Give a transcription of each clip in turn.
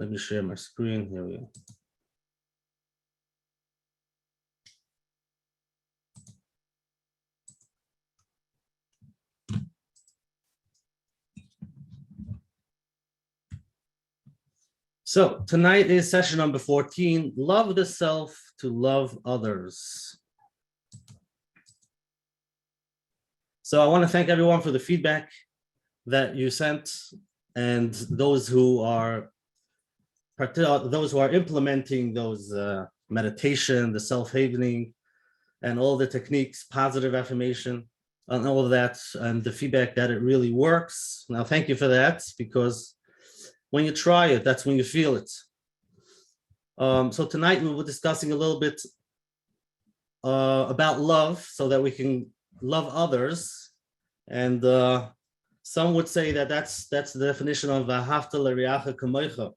Let me share my screen. Here we go. So tonight is session number 14, love the self to love others. So I want to thank everyone for the feedback that you sent, and those who are implementing those meditation, the self-havening, and all the techniques, positive affirmation, and all of that, and the feedback that it really works. Now, thank you for that, because when you try it, that's when you feel it. So tonight we were discussing a little bit about love, so that we can love others. And some would say that that's the definition of Ahavta l'reacha kamocha,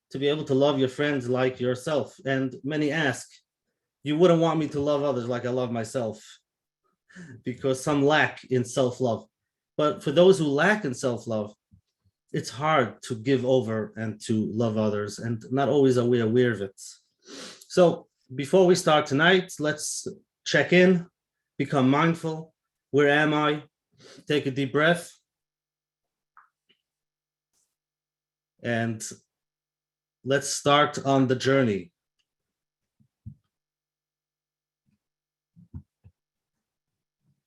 to be able to love your friends like yourself. And many ask, you wouldn't want me to love others like I love myself, because some lack in self-love. But for those who lack in self-love, it's hard to give over and to love others, and not always are we aware of it. So before we start tonight, let's check in, become mindful. Where am I? Take a deep breath. And let's start on the journey.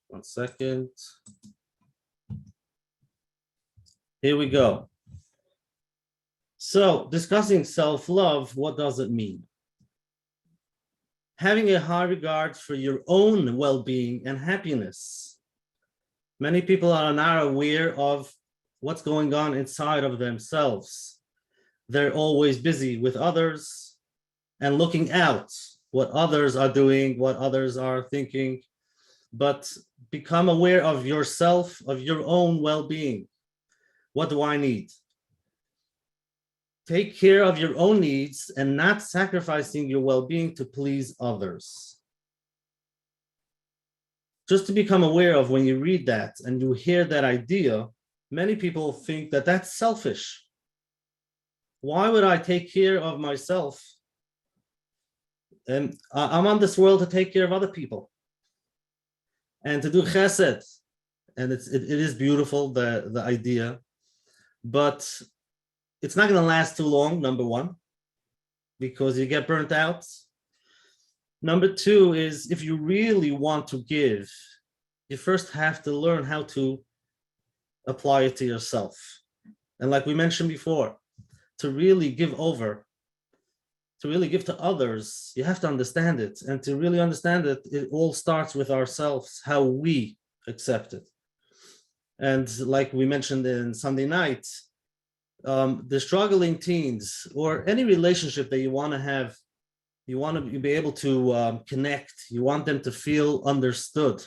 One second. Here we go. So, discussing self-love, what does it mean? Having a high regard for your own well-being and happiness. Many people are not aware of what's going on inside of themselves. They're always busy with others and looking out what others are doing, what others are thinking, but become aware of yourself, of your own well-being. What do I need? Take care of your own needs and not sacrificing your well-being to please others. Just to become aware of, when you read that and you hear that idea, many people think that that's selfish. Why would I take care of myself? And I'm on this world to take care of other people and to do chesed. And it is beautiful, the idea. But it's not going to last too long, number one, because you get burnt out. Number two is, if you really want to give, you first have to learn how to apply it to yourself. And like we mentioned before, to really give over, to really give to others, you have to understand it. And to really understand it, it all starts with ourselves, how we accept it. And like we mentioned in Sunday night, the struggling teens, or any relationship that you want to have, you want to be able to connect, you want them to feel understood.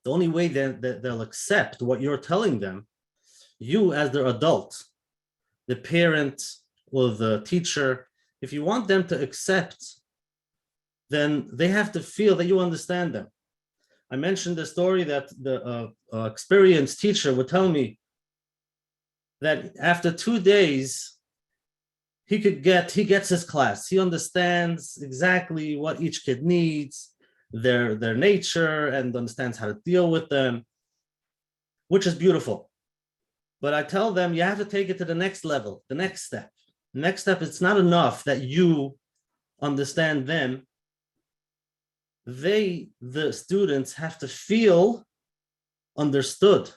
The only way that they'll accept what you're telling them, you as their adult, the parent or the teacher, if you want them to accept, then they have to feel that you understand them. I mentioned the story that the experienced teacher would tell me that after 2 days, he gets his class. He understands exactly what each kid needs, their nature, and understands how to deal with them, which is beautiful. But I tell them, you have to take it to the next level, the next step. The next step, it's not enough that you understand them. The students have to feel understood.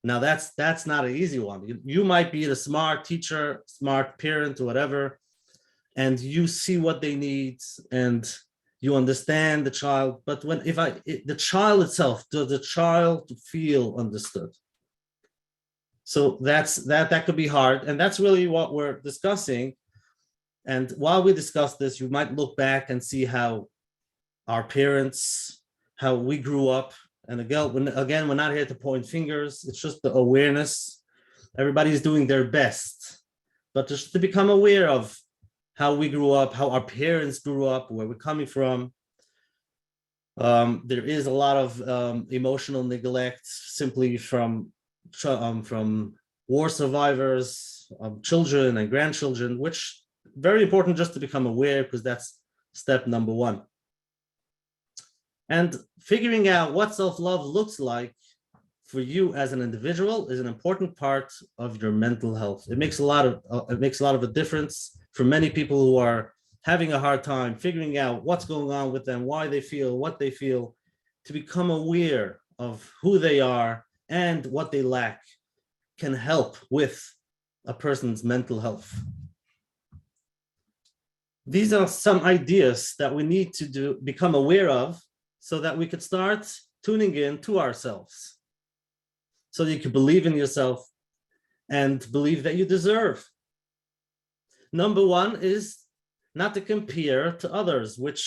Now that's not an easy one. You might be the smart teacher, smart parent, or whatever, and you see what they need and you understand the child. But the child itself, does the child feel understood? So that could be hard, and that's really what we're discussing. And while we discuss this, you might look back and see how our parents, how we grew up. And again, we're not here to point fingers. It's just the awareness. Everybody's doing their best, but just to become aware of how we grew up, how our parents grew up, where we're coming from. There is a lot of emotional neglect simply from war survivors, children and grandchildren, which very important just to become aware, because that's step number one. And figuring out what self-love looks like for you as an individual is an important part of your mental health. It makes a lot of a difference for many people who are having a hard time figuring out what's going on with them, why they feel what they feel. To become aware of who they are and what they lack can help with a person's mental health. These are some ideas that we need to become aware of so that we could start tuning in to ourselves, so that you can believe in yourself and believe that you deserve. Number one is not to compare to others, which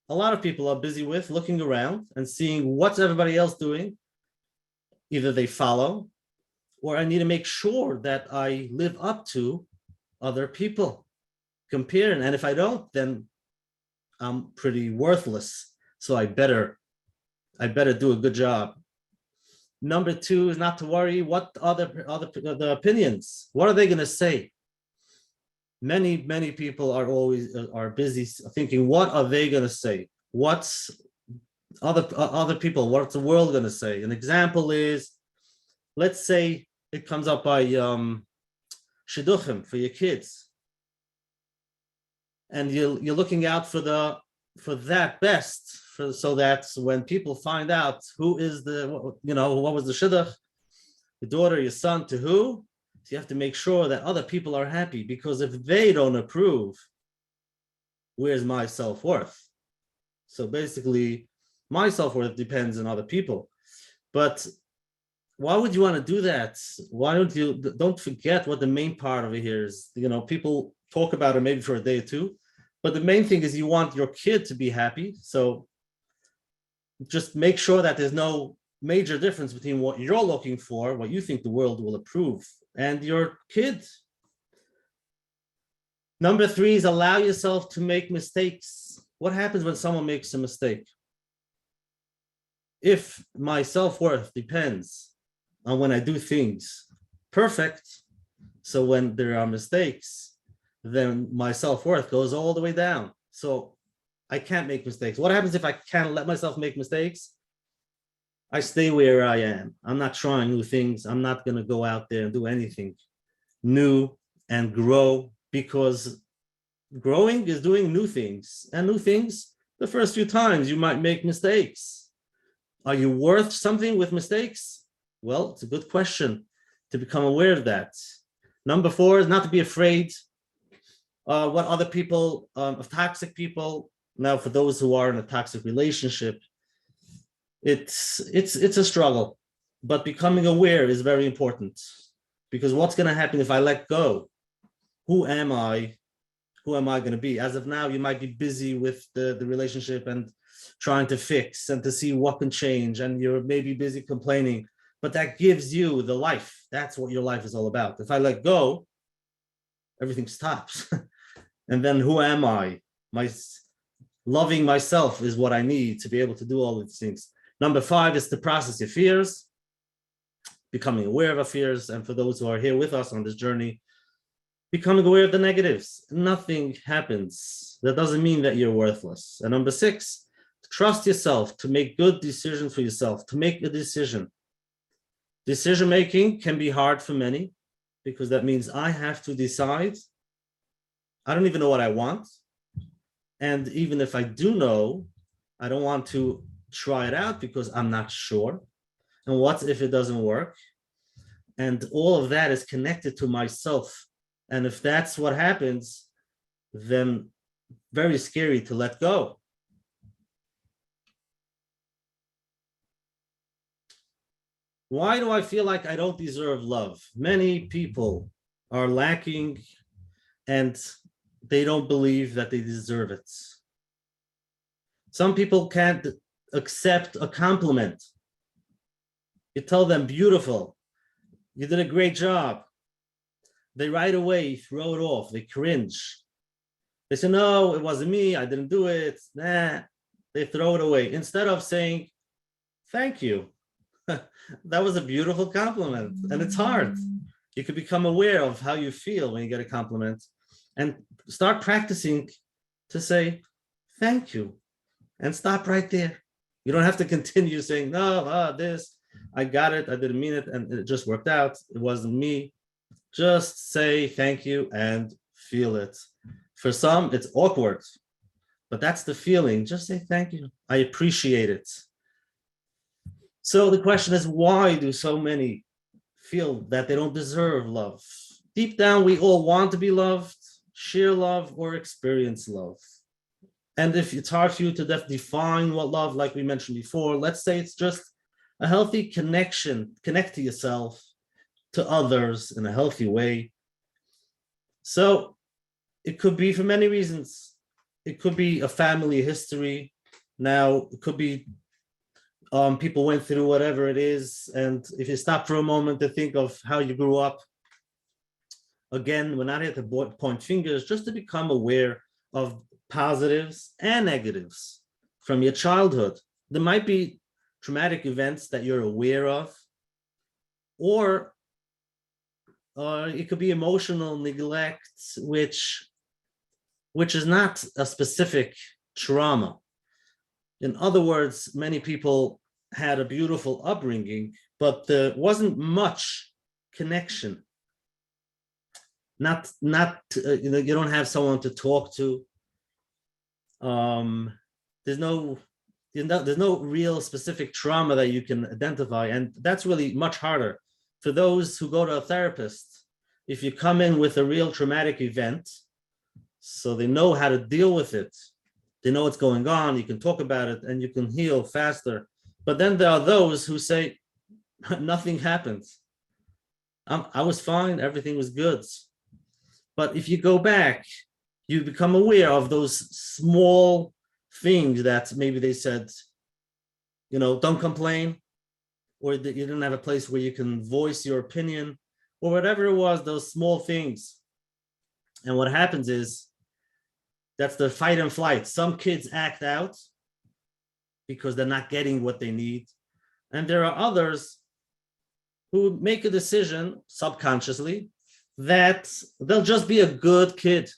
a lot of people are busy with, looking around and seeing what's everybody else doing. Either they follow, or I need to make sure that I live up to other people. Comparing, and if I don't, then I'm pretty worthless. So I better do a good job. Number two is not to worry what the opinions. What are they going to say? Many people are busy thinking, what are they going to say? What's other people? What's the world going to say? An example is, let's say it comes up by shidduchim for your kids, and you're looking out for that best, so that when people find out who is what was the shidduch, your daughter, your son, to who, so you have to make sure that other people are happy, because if they don't approve, where's my self-worth? So basically, my self-worth depends on other people. But why would you want to do that? Why don't forget what the main part of it here is. People talk about it maybe for a day or two, but the main thing is you want your kid to be happy. So just make sure that there's no major difference between what you're looking for, what you think the world will approve, and your kid. Number three is allow yourself to make mistakes. What happens when someone makes a mistake? If my self-worth depends on when I do things perfect, so when there are mistakes, then my self-worth goes all the way down. So I can't make mistakes. What happens if I can't let myself make mistakes? I stay where I am. I'm not trying new things. I'm not going to go out there and do anything new and grow, because growing is doing new things. And new things, the first few times you might make mistakes. Are you worth something with mistakes? Well, it's a good question to become aware of that. Number four is not to be afraid what other people, of toxic people. Now, for those who are in a toxic relationship, it's a struggle, but becoming aware is very important, because what's going to happen if I let go? Who am I? Who am I going to be? As of now, you might be busy with the relationship and trying to fix and to see what can change, and you're maybe busy complaining, but that gives you the life. That's what your life is all about. If I let go, everything stops. And then who am I? Loving myself is what I need to be able to do all of these things. Number five is to process your fears, becoming aware of our fears. And for those who are here with us on this journey, becoming aware of the negatives. Nothing happens. That doesn't mean that you're worthless. And number six, trust yourself to make good decisions for yourself, to make a decision. Decision-making can be hard for many, because that means I have to decide. I don't even know what I want. And even if I do know, I don't want to try it out because I'm not sure. And what if it doesn't work? And all of that is connected to myself. And if that's what happens, then very scary to let go. Why do I feel like I don't deserve love? Many people are lacking, and they don't believe that they deserve it. Some people can't accept a compliment. You tell them, beautiful, you did a great job. They right away throw it off. They cringe. They say, no, it wasn't me. I didn't do it. Nah, they throw it away. Instead of saying, thank you. That was a beautiful compliment. And it's hard. You could become aware of how you feel when you get a compliment and start practicing to say, thank you, and stop right there. You don't have to continue saying, no, this, I got it, I didn't mean it, and it just worked out. It wasn't me. Just say thank you and feel it. For some, it's awkward, but that's the feeling. Just say thank you. I appreciate it. So the question is, why do so many feel that they don't deserve love? Deep down, we all want to be loved, share love, or experience love. And if it's hard for you to define what love, like we mentioned before, let's say it's just a healthy connection, connect to yourself, to others in a healthy way. So it could be for many reasons. It could be a family history. Now, it could be people went through whatever it is. And if you stop for a moment to think of how you grew up, again, we're not here to point fingers, just to become aware of positives and negatives from your childhood. There might be traumatic events that you're aware of, or it could be emotional neglect, which is not a specific trauma. In other words, many people had a beautiful upbringing, but there wasn't much connection. You don't have someone to talk to. There's no real specific trauma that you can identify, and that's really much harder for those who go to a therapist. If you come in with a real traumatic event, so they know how to deal with it, they know what's going on, you can talk about it, and you can heal faster. But then there are those who say, nothing happened. I was fine, everything was good. But if you go back, you become aware of those small things that maybe they said, don't complain, or that you didn't have a place where you can voice your opinion, or whatever it was, those small things. And what happens is, that's the fight and flight. Some kids act out because they're not getting what they need. And there are others who make a decision subconsciously that they'll just be a good kid.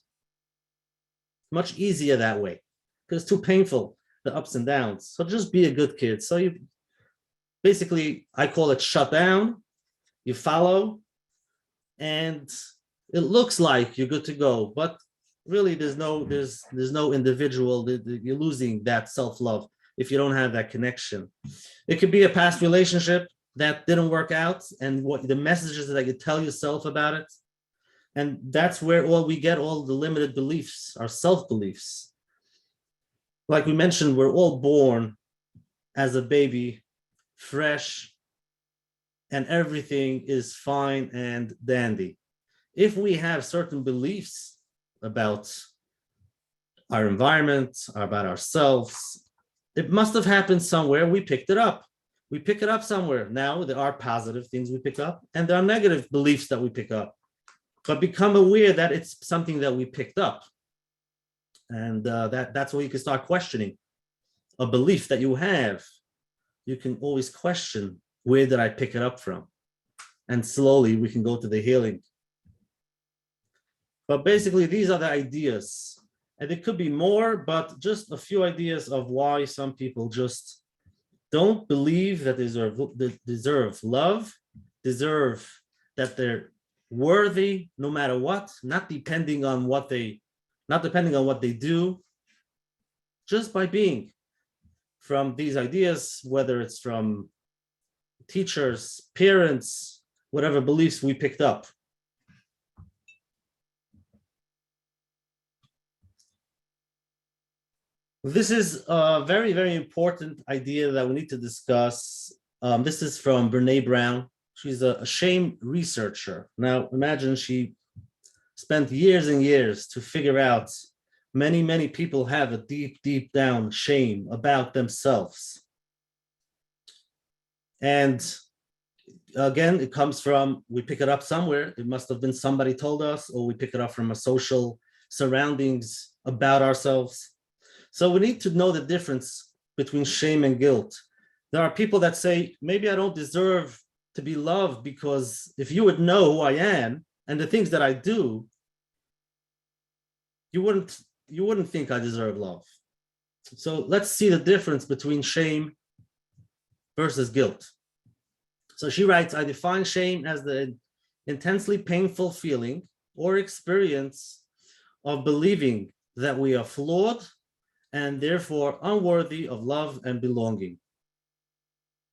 Much easier that way, because it's too painful, the ups and downs. So just be a good kid. So you basically, I call it shut down, you follow, and it looks like you're good to go, but really there's no individual. You're losing that self-love if you don't have that connection. It could be a past relationship that didn't work out, and what the messages that you tell yourself about it. And that's where we get all the limited beliefs, our self-beliefs. Like we mentioned, we're all born as a baby, fresh, and everything is fine and dandy. If we have certain beliefs about our environment, about ourselves, it must have happened somewhere. We picked it up. We pick it up somewhere. Now there are positive things we pick up, and there are negative beliefs that we pick up. But become aware that it's something that we picked up. And that's where you can start questioning a belief that you have. You can always question, where did I pick it up from? And slowly we can go to the healing. But basically, these are the ideas. And it could be more, but just a few ideas of why some people just don't believe that they deserve love, deserve that they're worthy no matter what, not depending on what they do, just by being. From these ideas, whether it's from teachers, parents, whatever beliefs we picked up. This is a very, very important idea that we need to discuss. This is from Brene Brown. She's a shame researcher. Now, imagine she spent years and years to figure out many, many people have a deep, deep down shame about themselves. And again, it comes from, we pick it up somewhere. It must have been somebody told us, or we pick it up from a social surroundings about ourselves. So we need to know the difference between shame and guilt. There are people that say, maybe I don't deserve to be loved, because if you would know who I am and the things that I do, you wouldn't think I deserve love. So let's see the difference between shame versus guilt. So she writes, I define shame as the intensely painful feeling or experience of believing that we are flawed and therefore unworthy of love and belonging.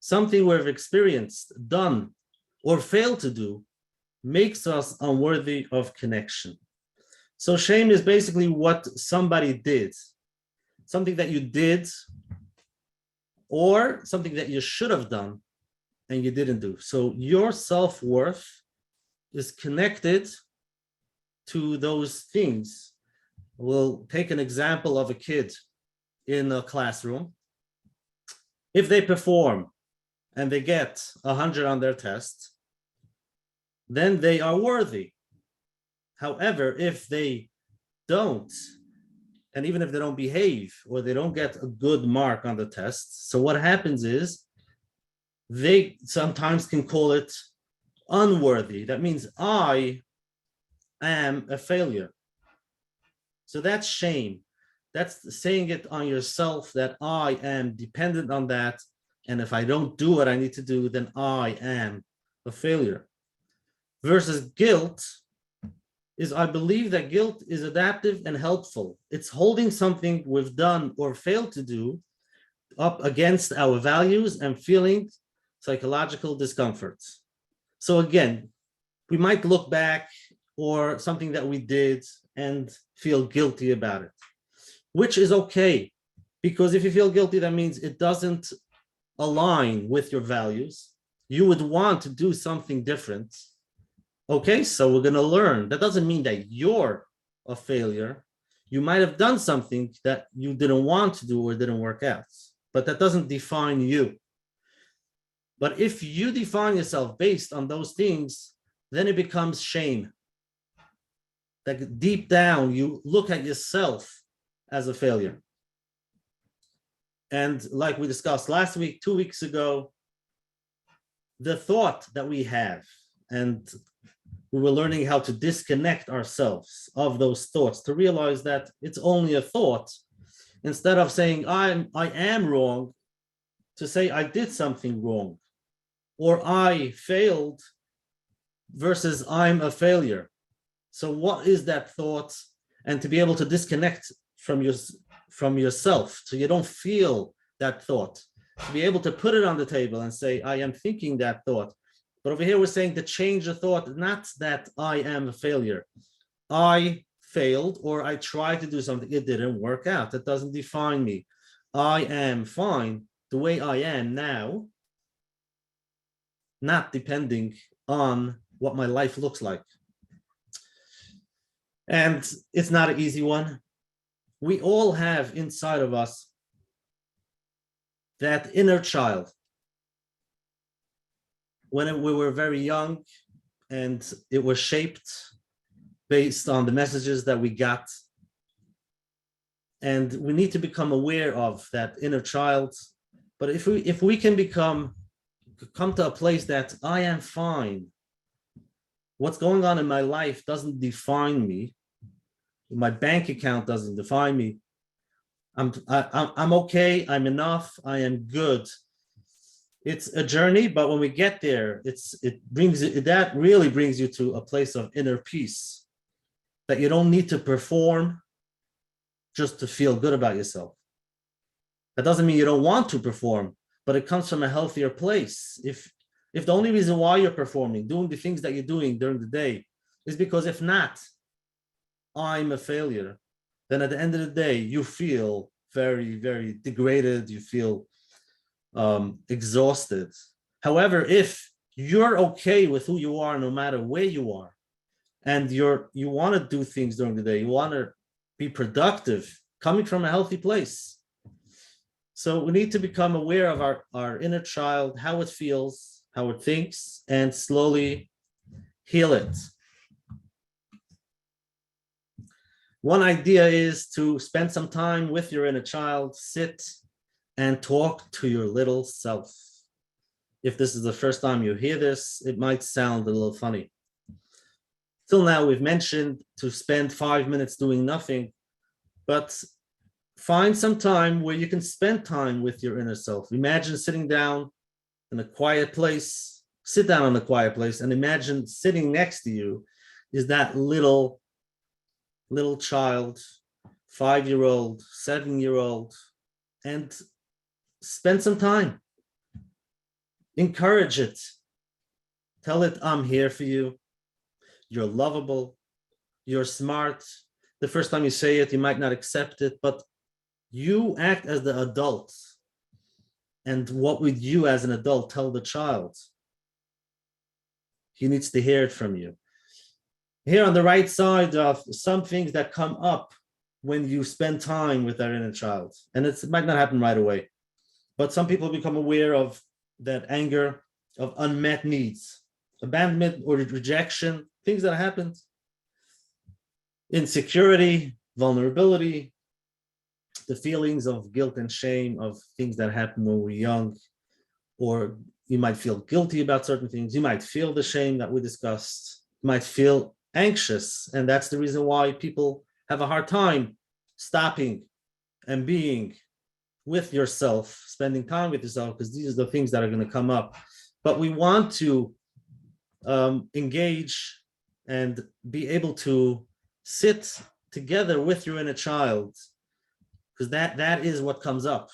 Something we've experienced, done, or failed to do makes us unworthy of connection. So shame is basically what somebody did, something that you did or something that you should have done and you didn't do. So your self-worth is connected to those things. We'll take an example of a kid in a classroom. If they perform and they get 100 on their test, then they are worthy. However, if they don't, and even if they don't behave or they don't get a good mark on the test, so what happens is they sometimes can call it unworthy. That means I am a failure. So that's shame. That's saying it on yourself that I am dependent on that. And if I don't do what I need to do, then I am a failure. Versus guilt is I believe that guilt is adaptive and helpful. It's holding something we've done or failed to do up against our values and feeling psychological discomforts. So again, we might look back or something that we did and feel guilty about it, which is okay, because if you feel guilty, that means it doesn't align with your values. You would want to do something different. Okay, so we're going to learn. That doesn't mean that you're a failure. You might have done something that you didn't want to do or didn't work out, but that doesn't define you. But if you define yourself based on those things, then it becomes shame. That deep down, you look at yourself as a failure. And like we discussed last week, 2 weeks ago, the thought that we have, and we were learning how to disconnect ourselves of those thoughts to realize that it's only a thought. Instead of saying I am wrong, to say I did something wrong, or I failed versus I'm a failure. So what is that thought? And to be able to disconnect from yourself, so you don't feel that thought, to be able to put it on the table and say, I am thinking that thought. But over here, we're saying to change the thought, not that I am a failure. I failed, or I tried to do something, it didn't work out. That doesn't define me. I am fine the way I am now, not depending on what my life looks like. And it's not an easy one. We all have inside of us that inner child. When we were very young, and it was shaped based on the messages that we got. And we need to become aware of that inner child. But if we can come to a place that I am fine, what's going on in my life doesn't define me, my bank account doesn't define me, I'm okay, I'm enough, I am good. It's a journey, but when we get there, that really brings you to a place of inner peace, that you don't need to perform just to feel good about yourself. That doesn't mean you don't want to perform, but it comes from a healthier place. If the only reason why you're performing, doing the things that you're doing during the day, is because if not, I'm a failure, then at the end of the day, you feel very, very degraded. You feel exhausted. However, if you're okay with who you are, no matter where you are, and you want to do things during the day, you want to be productive, coming from a healthy place. So we need to become aware of our inner child, how it feels, how it thinks, and slowly heal it. One idea is to spend some time with your inner child, sit and talk to your little self. If this is the first time you hear this, it might sound a little funny. Till now, we've mentioned to spend 5 minutes doing nothing, but find some time where you can spend time with your inner self. Imagine sitting down in a quiet place, sit down in a quiet place, and imagine sitting next to you is that little child, 5-year-old, 7-year-old, and spend some time. Encourage it. Tell it, I'm here for you. You're lovable. You're smart. The first time you say it, you might not accept it, but you act as the adult. And what would you as an adult tell the child? He needs to hear it from you. Here on the right side of some things that come up when you spend time with our inner child. And it might not happen right away, but some people become aware of that anger, of unmet needs, abandonment or rejection, things that happened, insecurity, vulnerability, the feelings of guilt and shame of things that happened when we were young, or you might feel guilty about certain things. You might feel the shame that we discussed. You might feel anxious, and that's the reason why people have a hard time stopping and being with yourself, spending time with yourself, because these are the things that are going to come up. But we want to engage and be able to sit together with your inner child, because that is what comes up.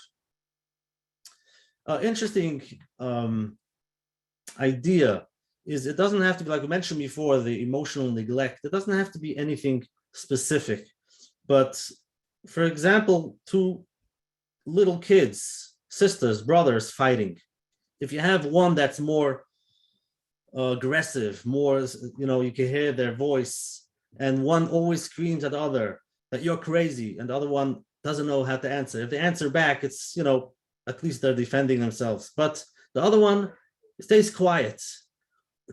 Interesting idea is it doesn't have to be, like we mentioned before, the emotional neglect. It doesn't have to be anything specific. But for example, two little kids, sisters, brothers fighting. If you have one that's more aggressive, more, you can hear their voice, and one always screams at the other that you're crazy, and the other one doesn't know how to answer. If they answer back, it's, at least they're defending themselves. But the other one stays quiet,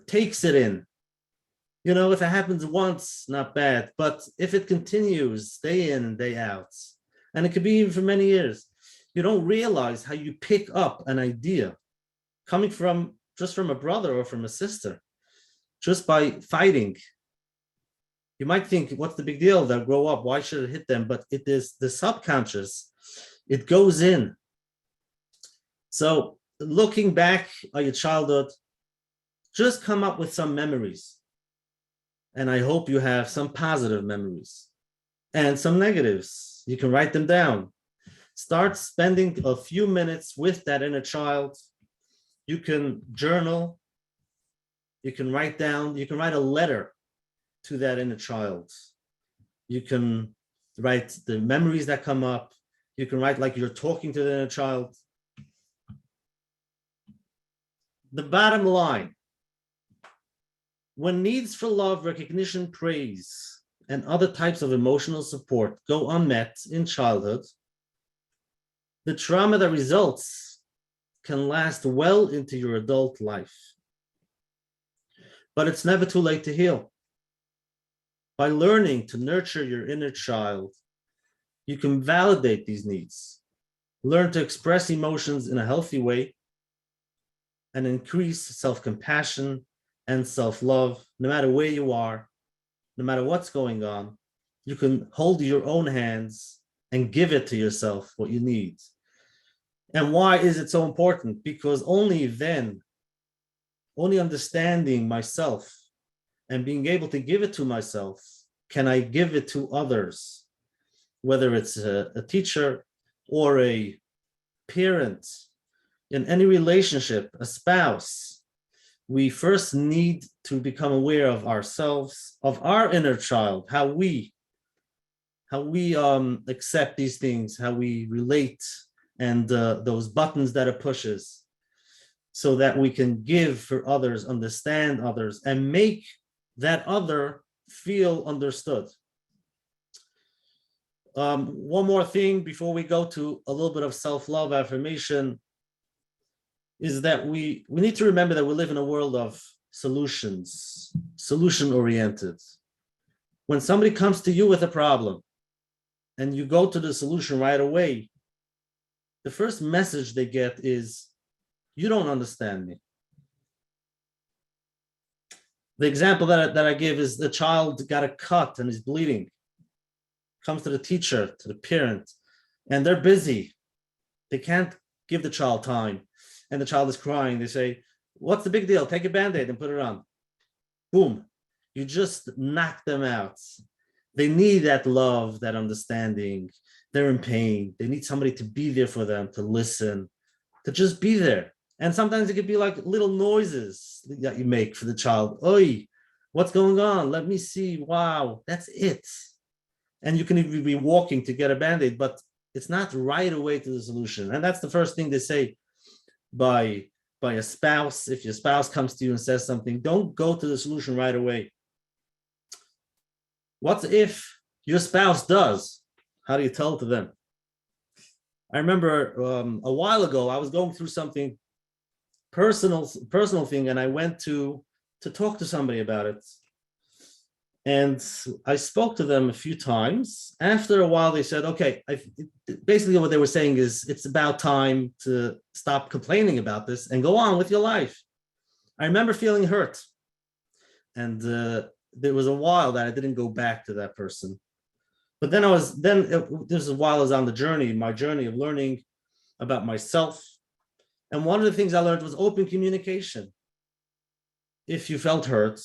takes it in. If it happens once, not bad. But if it continues day in, day out, and it could be even for many years, you don't realize how you pick up an idea coming from a brother or from a sister, just by fighting. You might think, what's the big deal? They'll grow up. Why should it hit them? But it is the subconscious. It goes in. So looking back at your childhood, just come up with some memories. And I hope you have some positive memories and some negatives. You can write them down. Start spending a few minutes with that inner child. You can journal. You can write down. You can write a letter to that inner child. You can write the memories that come up. You can write like you're talking to the inner child. The bottom line, when needs for love, recognition, praise, and other types of emotional support go unmet in childhood, the trauma that results can last well into your adult life. But it's never too late to heal. By learning to nurture your inner child, you can validate these needs, learn to express emotions in a healthy way, and increase self-compassion and self-love. No matter where you are, no matter what's going on, you can hold your own hands and give it to yourself what you need. And why is it so important? Because only then, only understanding myself and being able to give it to myself, can I give it to others, whether it's a teacher or a parent, in any relationship, a spouse. We first need to become aware of ourselves, of our inner child, how we accept these things, how we relate, and those buttons that it pushes, so that we can give for others, understand others, and make that other feel understood. One more thing before we go to a little bit of self-love affirmation is that we need to remember that we live in a world of solutions, solution-oriented. When somebody comes to you with a problem and you go to the solution right away, the first message they get is, you don't understand me. The example that I give is the child got a cut and is bleeding. Comes to the teacher, to the parent, and they're busy. They can't give the child time. And the child is crying. They say, what's the big deal? Take a Band-Aid and put it on. Boom. You just knock them out. They need that love, that understanding. They're in pain. They need somebody to be there for them, to listen, to just be there. And sometimes it could be like little noises that you make for the child. Oi, what's going on? Let me see. Wow, that's it. And you can even be walking to get a Band-Aid, but it's not right away to the solution. And that's the first thing they say by a spouse. If your spouse comes to you and says something, don't go to the solution right away. What if your spouse does? How do you tell it to them? I remember a while ago, I was going through something personal thing, and I went to talk to somebody about it. And I spoke to them a few times. After a while, they said, okay, basically what they were saying is it's about time to stop complaining about this and go on with your life. I remember feeling hurt. And there was a while that I didn't go back to that person. But then this is while I was on my journey of learning about myself. And one of the things I learned was open communication. If you felt hurt,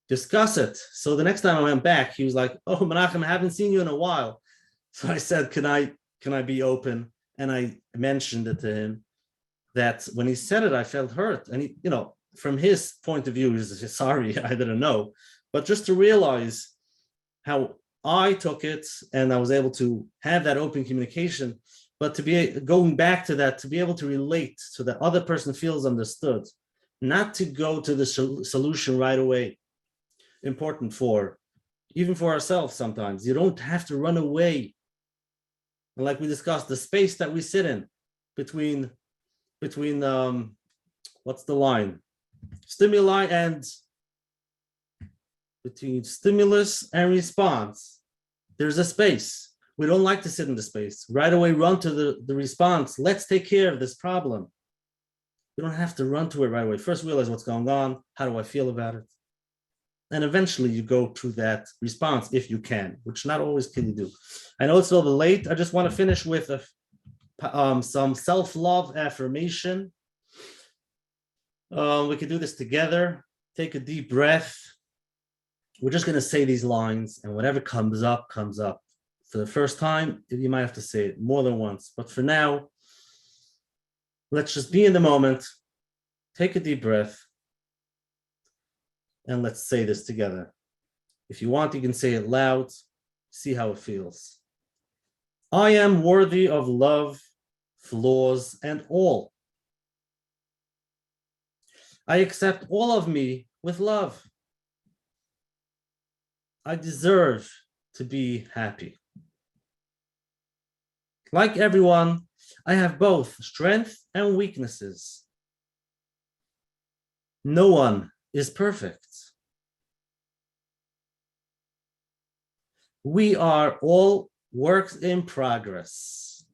discuss it. So the next time I went back, he was like, oh, Menachem, I haven't seen you in a while. So I said, can I be open? And I mentioned it to him that when he said it, I felt hurt. And he, from his point of view, he was sorry, I didn't know. But just to realize how I took it and I was able to have that open communication, but to be going back to that, to be able to relate so that other person feels understood, not to go to the solution right away. Important even for ourselves sometimes. You don't have to run away. And like we discussed, the space that we sit in between what's the line? Stimuli and between stimulus and response. There's a space. We don't like to sit in the space. Right away, run to the response. Let's take care of this problem. You don't have to run to it right away. First, realize what's going on. How do I feel about it? And eventually you go to that response if you can, which not always can you do. I know it's a little late. I just want to finish with some self-love affirmation. We can do this together. Take a deep breath. We're just going to say these lines, and whatever comes up, comes up. For the first time, you might have to say it more than once. But for now, let's just be in the moment. Take a deep breath. And let's say this together. If you want, you can say it loud. See how it feels. I am worthy of love, flaws, and all. I accept all of me with love. I deserve to be happy. Like everyone, I have both strength and weaknesses. No one is perfect. We are all works in progress.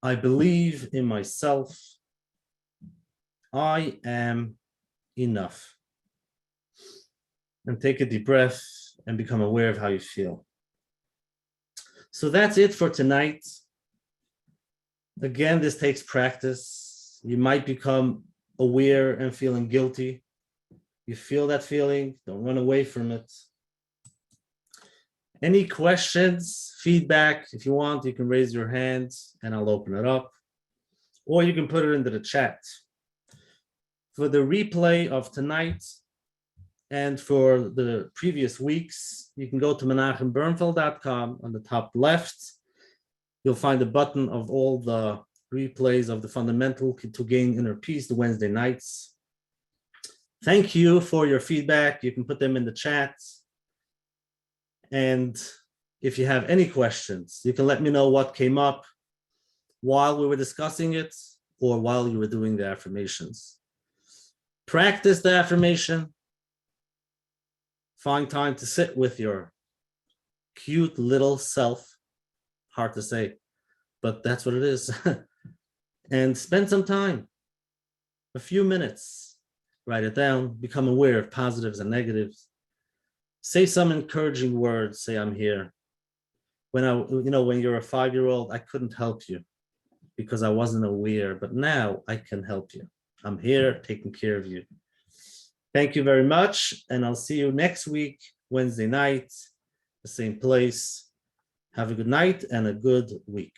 I believe in myself. I am enough. And take a deep breath and become aware of how you feel. So that's it for tonight. Again, this takes practice. You might become aware and feeling guilty. You feel that feeling, don't run away from it. Any questions, feedback, if you want, you can raise your hand and I'll open it up. Or you can put it into the chat. For the replay of tonight and for the previous weeks, you can go to menachembernfeld.com. On the top left, you'll find a button of all the replays of the Fundamental to Gain Inner Peace, the Wednesday nights. Thank you for your feedback. You can put them in the chat. And if you have any questions, you can let me know what came up while we were discussing it or while you were doing the affirmations. Practice the affirmation. Find time to sit with your cute little self. Hard to say, but that's what it is. And spend some time, a few minutes, Write it down, become aware of positives and negatives. Say some encouraging words, say, I'm here. When you're a 5-year-old, I couldn't help you because I wasn't aware, but now I can help you. I'm here taking care of you. Thank you very much. And I'll see you next week, Wednesday night, the same place. Have a good night and a good week.